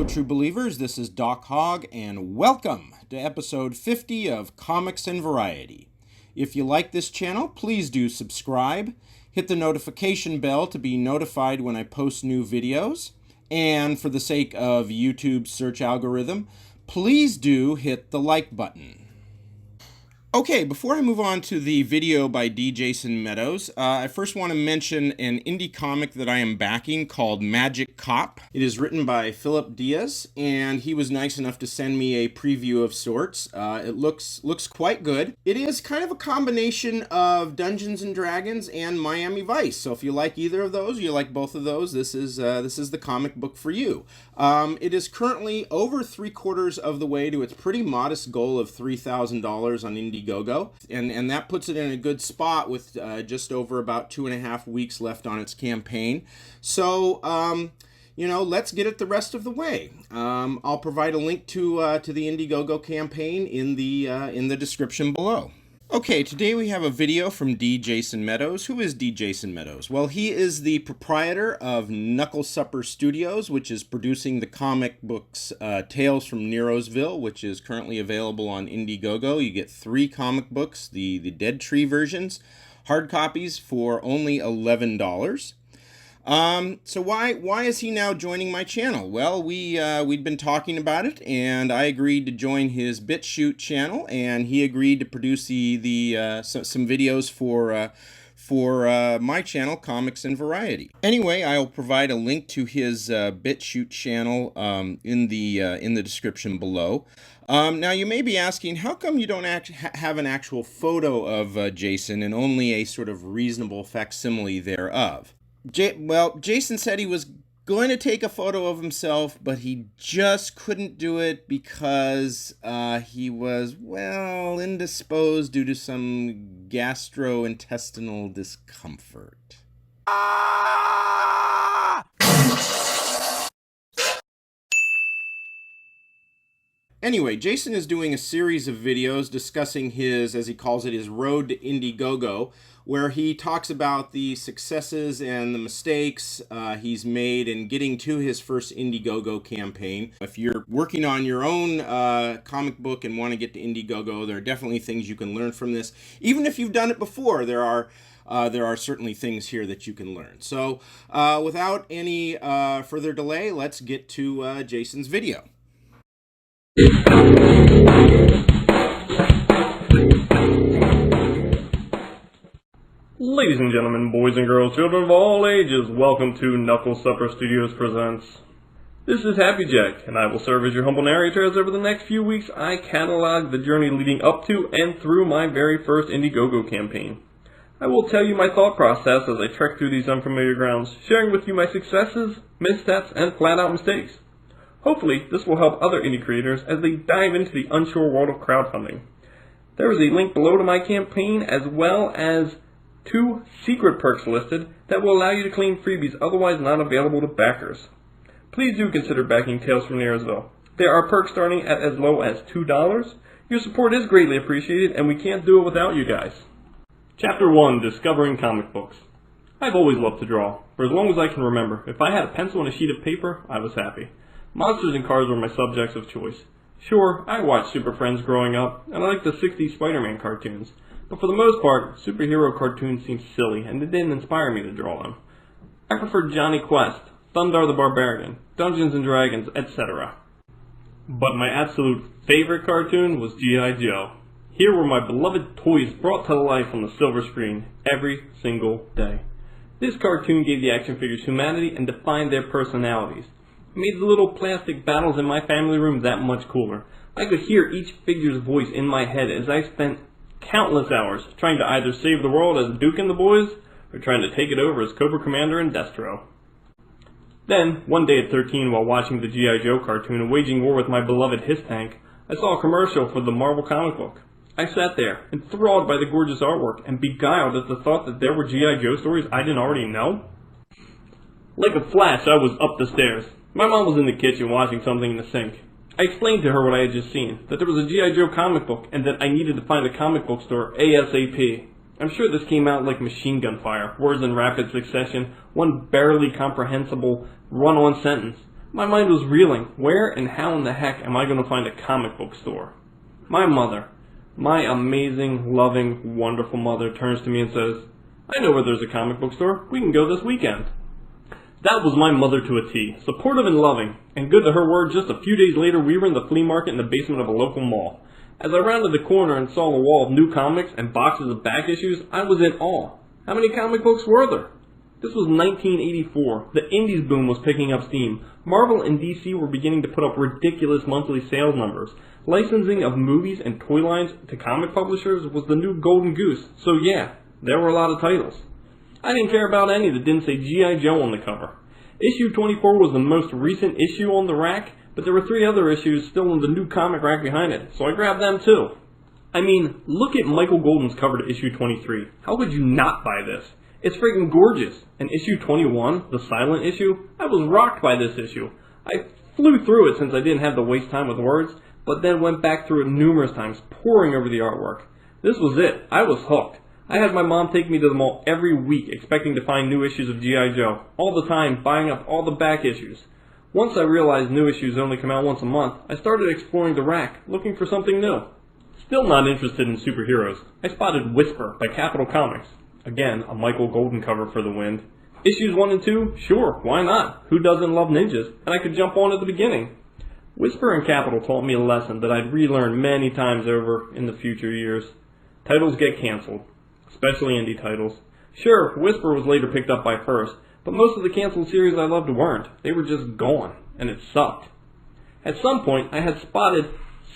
Hello, true believers. This is Doc Hogg, and welcome to episode 50 of Comics and Variety. If you like this channel, please do subscribe. Hit the notification bell to be notified when I post new videos. And for the sake of YouTube's search algorithm, please do hit the like button. Okay, before I move on to the video by D. Jason Meadows, I first want to mention an indie comic that I am backing called Magic Cop. It is written by Philip Diaz, and he was nice enough to send me a preview of sorts. It looks quite good. It is kind of a combination of Dungeons and Dragons and Miami Vice. So if you like either of those, you like both of those, this is the comic book for you. It is currently over 3/4 of the way to its pretty modest goal of $3,000 on Indiegogo, and that puts it in a good spot with just over about 2.5 weeks left on its campaign. So, let's get it the rest of the way. I'll provide a link to the Indiegogo campaign in the description below. Okay, today we have a video from D. Jason Meadows. Who is D. Jason Meadows? Well, he is the proprietor of Knuckle Studios, which is producing the comic books Tales from Nerosville, which is currently available on Indiegogo. You get 3 comic books, the Dead Tree versions, hard copies for only $11. So why is he now joining my channel? Well, we'd been talking about it, and I agreed to join his BitChute channel, and he agreed to produce some videos for my channel, Comics and Variety. Anyway, I'll provide a link to his BitChute channel in the description below. Now you may be asking, how come you don't have an actual photo of Jason and only a sort of reasonable facsimile thereof? Well, Jason said he was going to take a photo of himself, but he just couldn't do it because he was, indisposed due to some gastrointestinal discomfort. Anyway, Jason is doing a series of videos discussing his, as he calls it, his road to Indiegogo, where he talks about the successes and the mistakes he's made in getting to his first Indiegogo campaign. If you're working on your own comic book and want to get to Indiegogo, there are definitely things you can learn from this. Even if you've done it before, there are certainly things here that you can learn. So without any further delay, let's get to Jason's video. Ladies and gentlemen, boys and girls, children of all ages, welcome to Knuckle Studios Presents. This is Happy Jack, and I will serve as your humble narrator as over the next few weeks I catalog the journey leading up to and through my very first Indiegogo campaign. I will tell you my thought process as I trek through these unfamiliar grounds, sharing with you my successes, missteps, and flat-out mistakes. Hopefully, this will help other indie creators as they dive into the unsure world of crowdfunding. There is a link below to my campaign as well as 2 secret perks listed that will allow you to claim freebies otherwise not available to backers. Please do consider backing Tales from Nerosville. There are perks starting at as low as $2. Your support is greatly appreciated, and we can't do it without you guys. Chapter 1, Discovering Comic Books. I've always loved to draw. For as long as I can remember, if I had a pencil and a sheet of paper, I was happy. Monsters and cars were my subjects of choice. Sure, I watched Super Friends growing up, and I liked the 60s Spider-Man cartoons, but for the most part, superhero cartoons seemed silly, and it didn't inspire me to draw them. I preferred Johnny Quest, Thundar the Barbarian, Dungeons and Dragons, etc. But my absolute favorite cartoon was G.I. Joe. Here were my beloved toys brought to life on the silver screen every single day. This cartoon gave the action figures humanity and defined their personalities. It made the little plastic battles in my family room that much cooler. I could hear each figure's voice in my head as I spent countless hours trying to either save the world as Duke and the boys, or trying to take it over as Cobra Commander and Destro. Then, one day at 13, while watching the G.I. Joe cartoon and waging war with my beloved Hiss Tank, I saw a commercial for the Marvel comic book. I sat there, enthralled by the gorgeous artwork, and beguiled at the thought that there were G.I. Joe stories I didn't already know. Like a flash, I was up the stairs. My mom was in the kitchen watching something in the sink. I explained to her what I had just seen, that there was a G.I. Joe comic book, and that I needed to find a comic book store ASAP. I'm sure this came out like machine gun fire, words in rapid succession, one barely comprehensible run-on sentence. My mind was reeling. Where and how in the heck am I going to find a comic book store? My mother, my amazing, loving, wonderful mother, turns to me and says, "I know where there's a comic book store. We can go this weekend." That was my mother to a T, supportive and loving, and good to her word, just a few days later we were in the flea market in the basement of a local mall. As I rounded the corner and saw a wall of new comics and boxes of back issues, I was in awe. How many comic books were there? This was 1984. The indies boom was picking up steam. Marvel and DC were beginning to put up ridiculous monthly sales numbers. Licensing of movies and toy lines to comic publishers was the new golden goose. So yeah, there were a lot of titles. I didn't care about any that didn't say G.I. Joe on the cover. Issue 24 was the most recent issue on the rack, but there were 3 other issues still in the new comic rack behind it, so I grabbed them too. I mean, look at Michael Golden's cover to issue 23. How could you not buy this? It's freaking gorgeous. And issue 21, the silent issue, I was rocked by this issue. I flew through it since I didn't have to waste time with words, but then went back through it numerous times, poring over the artwork. This was it. I was hooked. I had my mom take me to the mall every week, expecting to find new issues of G.I. Joe, all the time buying up all the back issues. Once I realized new issues only come out once a month, I started exploring the rack, looking for something new. Still not interested in superheroes, I spotted Whisper by Capitol Comics. Again, a Michael Golden cover for the wind. Issues 1 and 2? Sure, why not? Who doesn't love ninjas? And I could jump on at the beginning. Whisper and Capitol taught me a lesson that I'd relearn many times over in the future years. Titles get canceled, especially indie titles. Sure, Whisper was later picked up by First, but most of the canceled series I loved weren't. They were just gone, and it sucked. At some point, I had spotted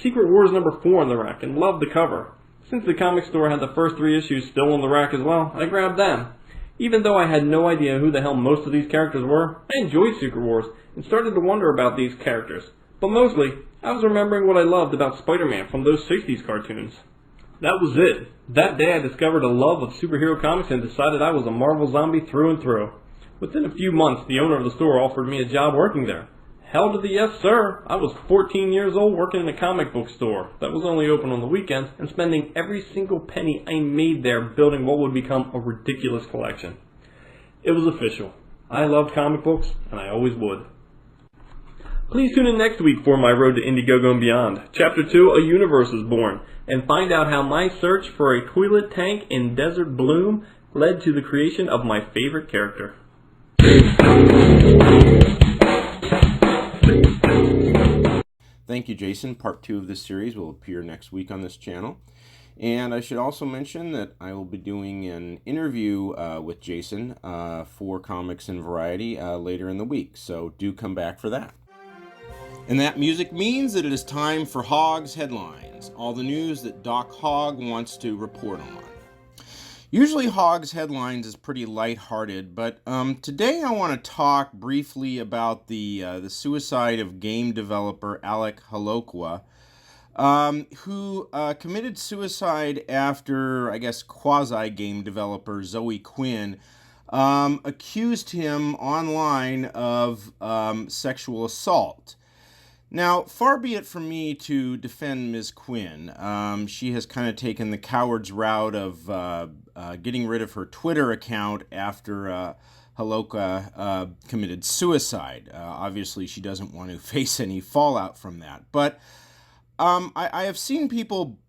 Secret Wars number 4 on the rack and loved the cover. Since the comic store had the first 3 issues still on the rack as well, I grabbed them. Even though I had no idea who the hell most of these characters were, I enjoyed Secret Wars and started to wonder about these characters. But mostly, I was remembering what I loved about Spider-Man from those 60s cartoons. That was it. That day I discovered a love of superhero comics and decided I was a Marvel zombie through and through. Within a few months, the owner of the store offered me a job working there. Hell to the yes, sir. I was 14 years old working in a comic book store that was only open on the weekends and spending every single penny I made there building what would become a ridiculous collection. It was official. I loved comic books, and I always would. Please tune in next week for my road to Indiegogo and beyond. Chapter 2, A Universe is Born, and find out how my search for a toilet tank in Desert Bloom led to the creation of my favorite character. Thank you, Jason. Part 2 of this series will appear next week on this channel. And I should also mention that I will be doing an interview with Jason for Comics and Variety later in the week, so do come back for that. And that music means that it is time for Hogg's Headlines, all the news that Doc Hogg wants to report on. Usually Hogg's Headlines is pretty lighthearted, but today I want to talk briefly about the suicide of game developer Alec Holowka, who committed suicide after, I guess, quasi-game developer Zoe Quinn accused him online of sexual assault. Now, far be it from me to defend Ms. Quinn. She has kind of taken the coward's route of getting rid of her Twitter account after Holowka committed suicide. Obviously, she doesn't want to face any fallout from that. But I have seen people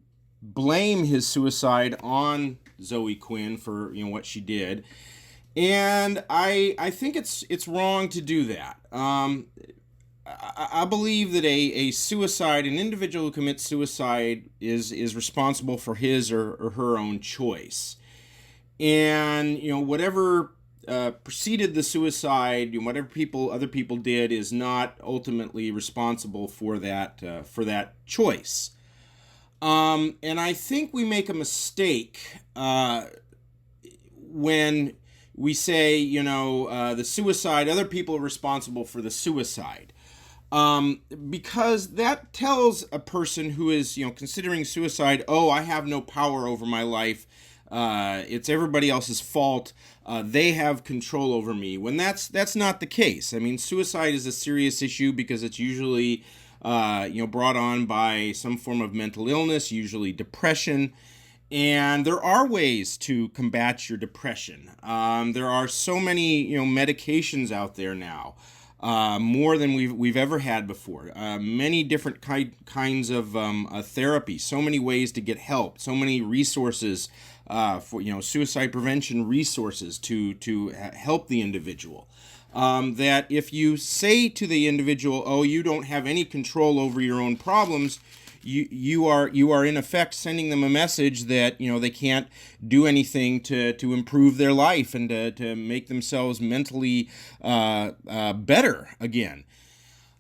blame his suicide on Zoe Quinn for what she did, and I think it's wrong to do that. I believe that a suicide, an individual who commits suicide, is responsible for his or her own choice. And, whatever preceded the suicide, whatever other people did is not ultimately responsible for that choice. And I think we make a mistake when we say, the suicide, other people are responsible for the suicide. Because that tells a person who is, considering suicide, oh, I have no power over my life. It's everybody else's fault. They have control over me. When that's not the case. I mean, suicide is a serious issue because it's usually, brought on by some form of mental illness, usually depression. And there are ways to combat your depression. There are so many, medications out there now. more than we've ever had before. Many different kinds of therapy, so many ways to get help, so many resources for suicide prevention resources to help the individual. That if you say to the individual, "Oh, you don't have any control over your own problems," you are in effect sending them a message that they can't do anything to improve their life and to make themselves mentally better again.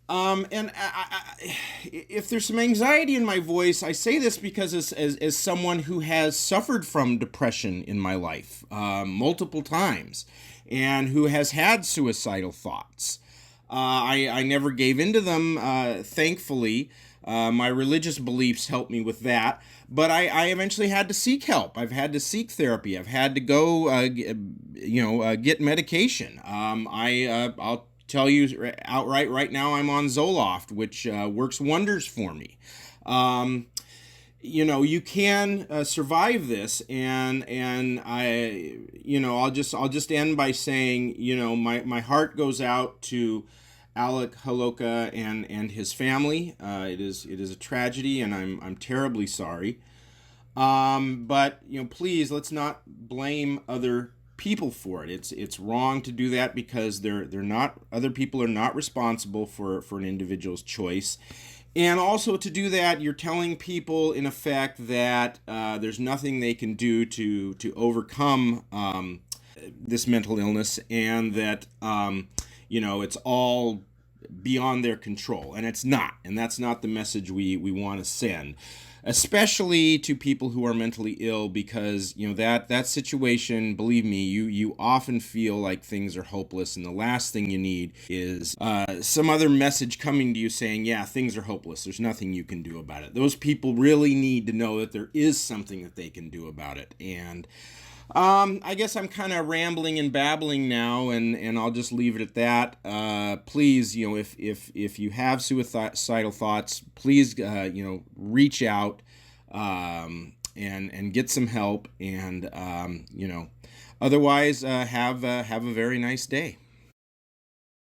If there's some anxiety in my voice, I say this because as someone who has suffered from depression in my life multiple times and who has had suicidal thoughts, I never gave in to them, thankfully. My religious beliefs helped me with that, but I eventually had to seek help. I've had to seek therapy. I've had to go, get medication. I'll tell you outright right now, I'm on Zoloft, which works wonders for me. You can survive this, and I'll just end by saying, my heart goes out to Alec Holowka and his family. It is a tragedy, and I'm terribly sorry. But please, let's not blame other people for it. It's wrong to do that because they're not, other people are not responsible for an individual's choice. And also to do that, you're telling people in effect that there's nothing they can do to overcome this mental illness, and that it's all beyond their control, and it's not. And that's not the message we want to send, especially to people who are mentally ill, because that situation, believe me, you often feel like things are hopeless, and the last thing you need is some other message coming to you saying, yeah, things are hopeless, there's nothing you can do about it. Those people really need to know that there is something that they can do about it. And I guess I'm kind of rambling and babbling now, and I'll just leave it at that. Please, if you have suicidal thoughts, please, reach out and get some help, and otherwise, have a very nice day.